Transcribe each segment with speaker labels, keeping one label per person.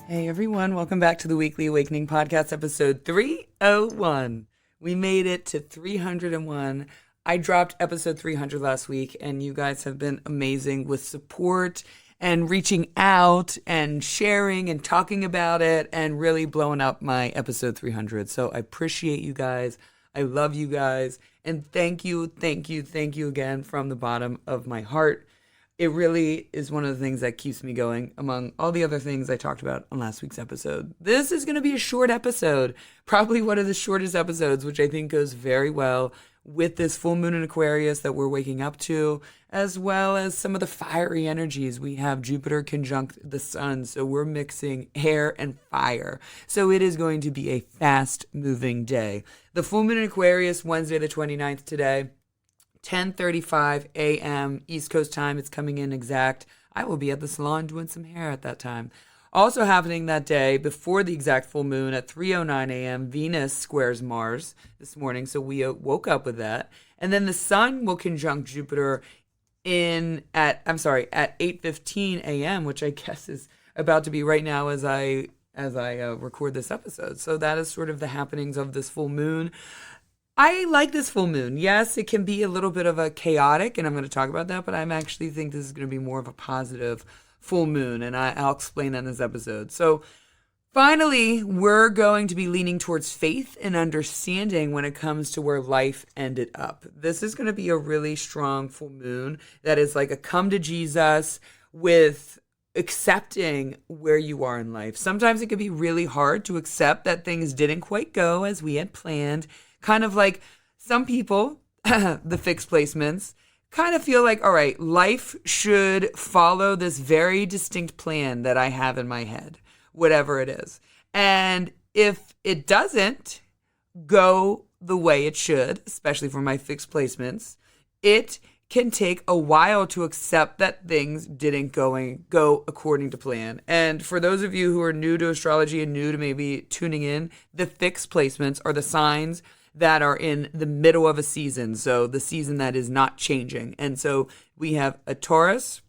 Speaker 1: Hey everyone, welcome back to the Weekly Awakening Podcast, episode 301. We made it to 301. I dropped episode 300 last week, and you guys have been amazing with support and reaching out and sharing and talking about it and really blowing up my episode 300. So I appreciate you guys. I love you guys. And thank you again from the bottom of my heart. It really is one of the things that keeps me going among all the other things I talked about on last week's episode. This is going to be a short episode, probably one of the shortest episodes, which I think goes very well with this full moon in Aquarius that we're waking up to, as well as some of the fiery energies. We have Jupiter conjunct the sun, so we're mixing air and fire. So it is going to be a fast-moving day. The full moon in Aquarius, Wednesday the 29th today. 10:35 a.m. East Coast time. It's coming in exact. I will be at the salon doing some hair at that time. Also happening that day, before the exact full moon at 3:09 a.m., Venus squares Mars this morning, so we woke up with that. And then the sun will conjunct Jupiter at 8:15 a.m., which I guess is about to be right now as I record this episode. So that is sort of the happenings of this full moon. I like this full moon. Yes, it can be a little bit of a chaotic, and I'm going to talk about that, but I actually think this is going to be more of a positive full moon, and I'll explain that in this episode. So finally, we're going to be leaning towards faith and understanding when it comes to where life ended up. This is going to be a really strong full moon that is like a come to Jesus with accepting where you are in life. Sometimes it can be really hard to accept that things didn't quite go as we had planned. Kind of like some people, the fixed placements, kind of feel like, all right, life should follow this very distinct plan that I have in my head, whatever it is. And if it doesn't go the way it should, especially for my fixed placements, it can take a while to accept that things didn't go according to plan. And for those of you who are new to astrology and new to maybe tuning in, the fixed placements are the signs that are in the middle of a season. So the season that is not changing. And so we have a Taurus,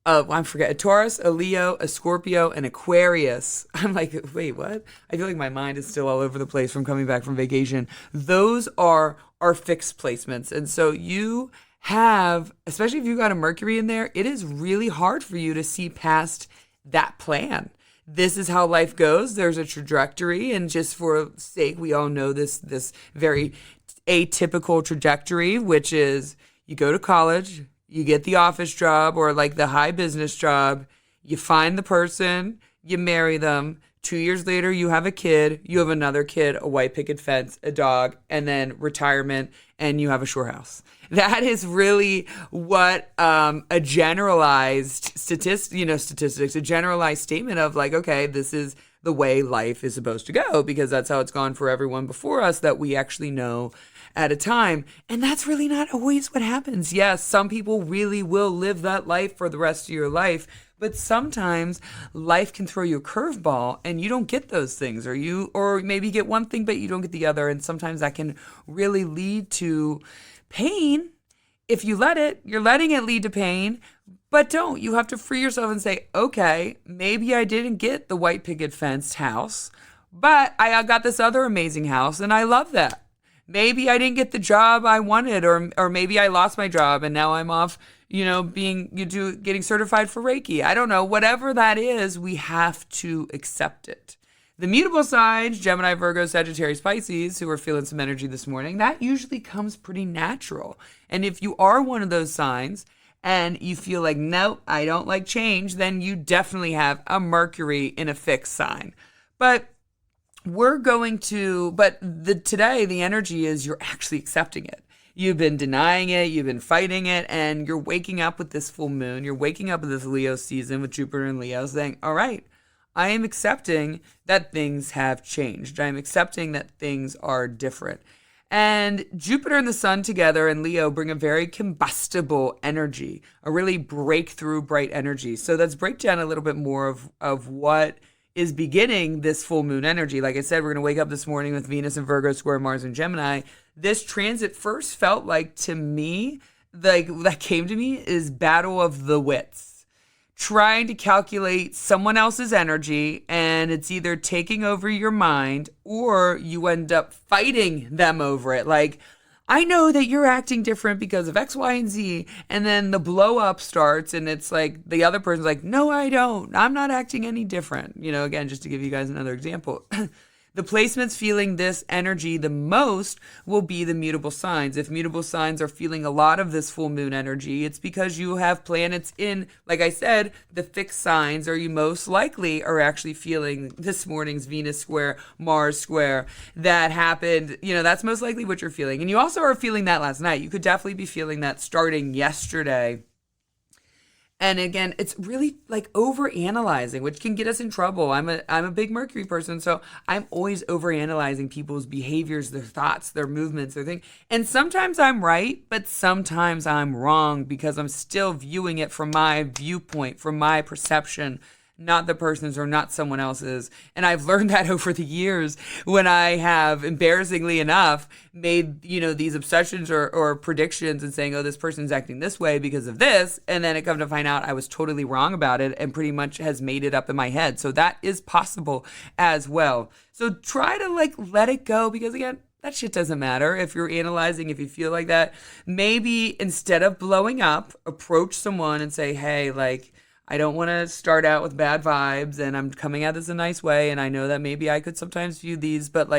Speaker 1: a Leo, a Scorpio, an Aquarius. I'm like, wait, what? I feel like my mind is still all over the place from coming back from vacation. Those are our fixed placements. And so you have, especially if you got a Mercury in there, it is really hard for you to see past that plan. This is how life goes. There's a trajectory, and just for sake, we all know this very atypical trajectory, which is you go to college, you get the office job or like the high business job, you find the person, you marry them. 2 years later, you have a kid, you have another kid, a white picket fence, a dog, and then retirement, and you have a shore house. That is really what a generalized statistics, a generalized statement of like, okay, this is the way life is supposed to go because that's how it's gone for everyone before us that we actually know at a time. And that's really not always what happens. Yes, some people really will live that life for the rest of your life, but sometimes life can throw you a curveball and you don't get those things, or maybe you get one thing but you don't get the other, and sometimes that can really lead to pain. If you let it, you're letting it lead to pain, but don't. You have to free yourself and say, okay, maybe I didn't get the white picket fenced house, but I got this other amazing house and I love that. Maybe I didn't get the job I wanted, or maybe I lost my job and now I'm off, getting certified for Reiki. I don't know. Whatever that is, we have to accept it. The mutable signs, Gemini, Virgo, Sagittarius, Pisces, who are feeling some energy this morning, that usually comes pretty natural. And if you are one of those signs and you feel like, nope, I don't like change, then you definitely have a Mercury in a fixed sign. But today the energy is you're actually accepting it. You've been denying it, you've been fighting it, and you're waking up with this full moon. You're waking up with this Leo season with Jupiter and Leo saying, all right, I am accepting that things have changed. I am accepting that things are different. And Jupiter and the sun together and Leo bring a very combustible energy, a really breakthrough, bright energy. So let's break down a little bit more of what is beginning this full moon energy. Like I said, we're going to wake up this morning with Venus and Virgo square Mars and Gemini. This transit first felt like to me, like that came to me is battle of the wits. trying to calculate someone else's energy, and it's either taking over your mind or you end up fighting them over it. Like, I know that you're acting different because of X, Y, and Z. And then the blow up starts, and it's like the other person's like, no, I don't. I'm not acting any different. Again, just to give you guys another example. The placements feeling this energy the most will be the mutable signs. If mutable signs are feeling a lot of this full moon energy, it's because you have planets in, like I said, the fixed signs, or you most likely are actually feeling this morning's Venus square, Mars square that happened. That's most likely what you're feeling. And you also are feeling that last night. You could definitely be feeling that starting yesterday. And again, it's really like overanalyzing, which can get us in trouble. I'm a big Mercury person, so I'm always overanalyzing people's behaviors, their thoughts, their movements, their thing. And sometimes I'm right, but sometimes I'm wrong because I'm still viewing it from my viewpoint, from my perception, not the person's or not someone else's. And I've learned that over the years when I have, embarrassingly enough, made, these obsessions or predictions and saying, oh, this person's acting this way because of this. And then it come to find out I was totally wrong about it and pretty much has made it up in my head. So that is possible as well. So try to let it go, because again, that shit doesn't matter. If you're analyzing, if you feel like that, maybe instead of blowing up, approach someone and say, hey, I don't want to start out with bad vibes, and I'm coming at this a nice way, and I know that maybe I could sometimes view these, but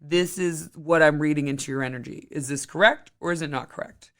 Speaker 1: this is what I'm reading into your energy. Is this correct or is it not correct?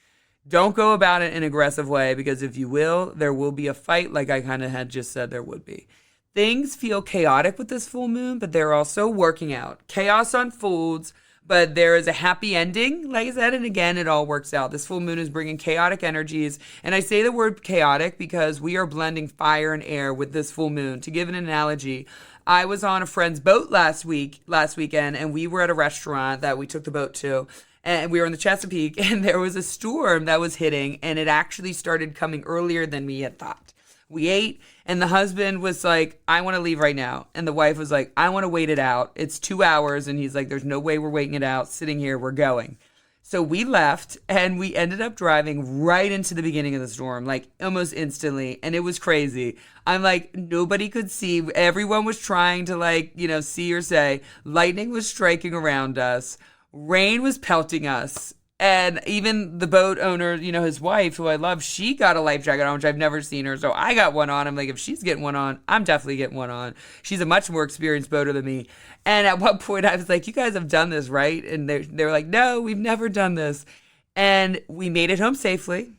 Speaker 1: Don't go about it in an aggressive way, because if you will, there will be a fight, like I kind of had just said there would be. Things feel chaotic with this full moon, but they're also working out. Chaos unfolds, but there is a happy ending, like I said, and again, it all works out. This full moon is bringing chaotic energies, and I say the word chaotic because we are blending fire and air with this full moon. To give an analogy, I was on a friend's boat last weekend, and we were at a restaurant that we took the boat to, and we were in the Chesapeake, and there was a storm that was hitting, and it actually started coming earlier than we had thought. We ate, and the husband was like, I want to leave right now. And the wife was like, I want to wait it out. It's 2 hours. And he's like, there's no way we're waiting it out. Sitting here, we're going. So we left, and we ended up driving right into the beginning of the storm, almost instantly. And it was crazy. I'm like, nobody could see. Everyone was trying to see or say. Lightning was striking around us. Rain was pelting us. And even the boat owner, his wife, who I love, she got a life jacket on, which I've never seen her. So I got one on. I'm like, if she's getting one on, I'm definitely getting one on. She's a much more experienced boater than me. And at one point I was like, you guys have done this, right? And they were like, no, we've never done this. And we made it home safely.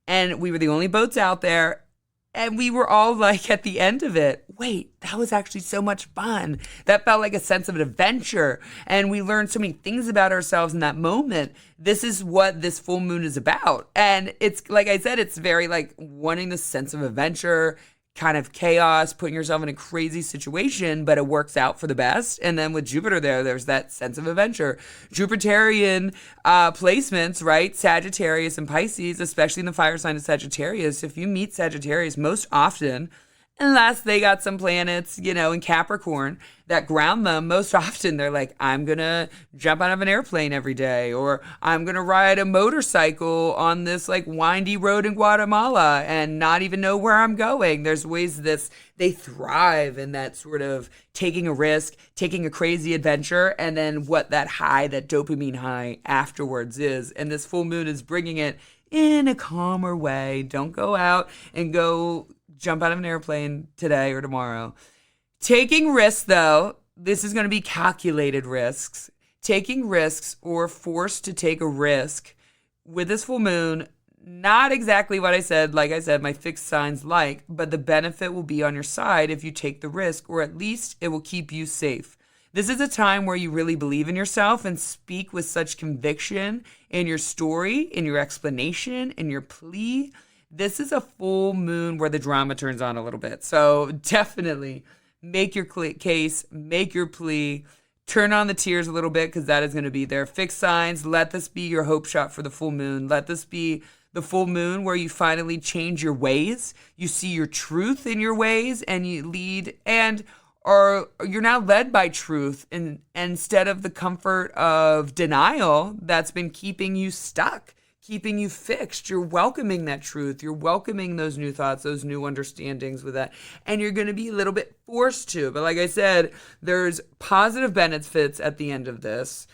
Speaker 1: And we were the only boats out there. And we were all at the end of it, wait, that was actually so much fun. That felt like a sense of an adventure. And we learned so many things about ourselves in that moment. This is what this full moon is about. And it's, like I said, it's very wanting the sense of adventure, kind of chaos, putting yourself in a crazy situation, but it works out for the best. And then with Jupiter there's that sense of adventure. Jupiterian placements, right? Sagittarius and Pisces, especially in the fire sign of Sagittarius. If you meet Sagittarius most often, unless they got some planets, in Capricorn that ground them, most often they're like, I'm going to jump out of an airplane every day, or I'm going to ride a motorcycle on this windy road in Guatemala and not even know where I'm going. There's ways they thrive in that sort of taking a risk, taking a crazy adventure, and then what that high, that dopamine high afterwards is. And this full moon is bringing it in a calmer way. Don't go out and go jump out of an airplane today or tomorrow. Taking risks, though, this is going to be calculated risks. Taking risks, or forced to take a risk with this full moon, not exactly what I said. Like I said, my fixed signs but the benefit will be on your side if you take the risk, or at least it will keep you safe. This is a time where you really believe in yourself and speak with such conviction in your story, in your explanation, in your plea. This is a full moon where the drama turns on a little bit. So definitely make your case, make your plea, turn on the tears a little bit, because that is going to be there. Fixed signs, let this be your hope shot for the full moon. Let this be the full moon where you finally change your ways. You see your truth in your ways, and you lead, or you're now led by truth instead of the comfort of denial that's been keeping you stuck, keeping you fixed. You're welcoming that truth. You're welcoming those new thoughts, those new understandings with that. And you're going to be a little bit forced to. But like I said, there's positive benefits at the end of this.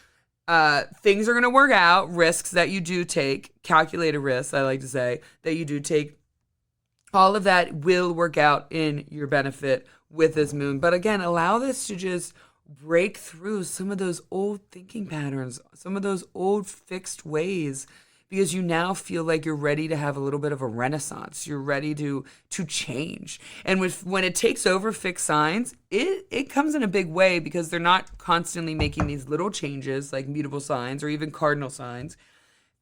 Speaker 1: Things are going to work out. Risks that you do take, calculated risks, I like to say, that you do take. All of that will work out in your benefit with this moon. But again, allow this to just break through some of those old thinking patterns, some of those old fixed ways, because you now feel like you're ready to have a little bit of a renaissance. You're ready to change. And when it takes over fixed signs, it comes in a big way because they're not constantly making these little changes like mutable signs or even cardinal signs.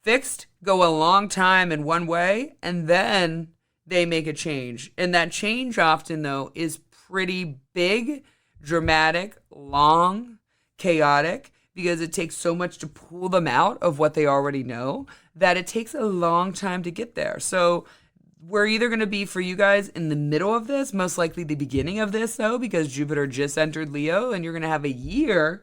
Speaker 1: Fixed go a long time in one way, and then they make a change. And that change often, though, is pretty big, dramatic, long, chaotic, because it takes so much to pull them out of what they already know that it takes a long time to get there. So we're either going to be, for you guys, in the middle of this, most likely the beginning of this, though, because Jupiter just entered Leo, and you're going to have a year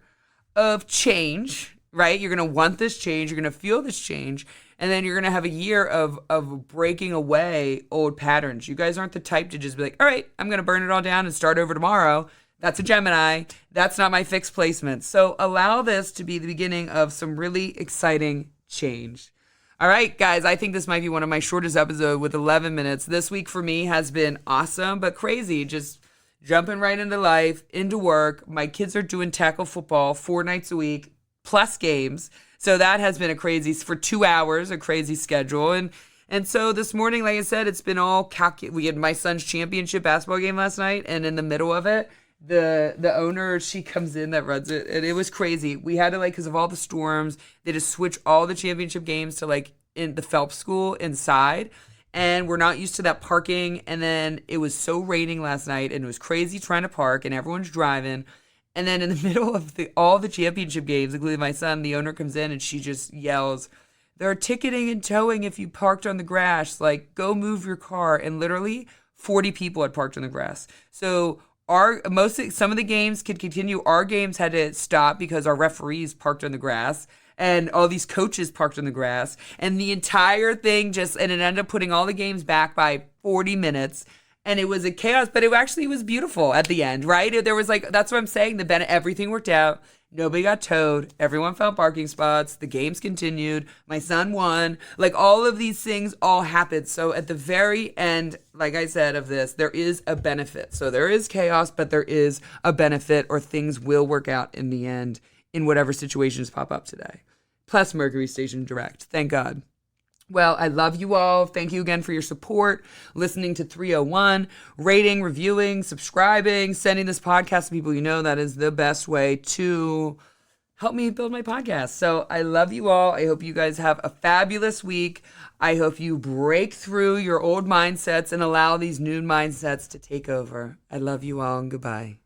Speaker 1: of change, right? You're going to want this change. You're going to feel this change. And then you're going to have a year of breaking away old patterns. You guys aren't the type to just be like, all right, I'm going to burn it all down and start over tomorrow. That's a Gemini. That's not my fixed placement. So allow this to be the beginning of some really exciting change. All right, guys, I think this might be one of my shortest episodes with 11 minutes. This week for me has been awesome, but crazy. Just jumping right into life, into work. My kids are doing tackle football 4 nights a week, plus games. So that has been for 2 hours, a crazy schedule. And so this morning, like I said, it's been all we had my son's championship basketball game last night, and in the middle of it, the owner, she comes in that runs it, and it was crazy. We had to, because of all the storms, they just switch all the championship games to in the Phelps School inside, and we're not used to that parking. And then it was so raining last night, and it was crazy trying to park, and everyone's driving. And then in the middle of all the championship games, including my son, the owner comes in and she just yells, "They're ticketing and towing if you parked on the grass. Go move your car." And literally 40 people had parked on the grass. So some of the games could continue. Our games had to stop because our referees parked on the grass, and all these coaches parked on the grass, and the entire thing and it ended up putting all the games back by 40 minutes. And it was a chaos, but it actually was beautiful at the end, right? There was that's what I'm saying. Everything worked out. Nobody got towed. Everyone found parking spots. The games continued. My son won. All of these things all happened. So at the very end, like I said, of this, there is a benefit. So there is chaos, but there is a benefit, or things will work out in the end in whatever situations pop up today. Plus Mercury stationed direct. Thank God. Well, I love you all. Thank you again for your support, listening to 301, rating, reviewing, subscribing, sending this podcast to people you know. That is the best way to help me build my podcast. So I love you all. I hope you guys have a fabulous week. I hope you break through your old mindsets and allow these new mindsets to take over. I love you all, and goodbye.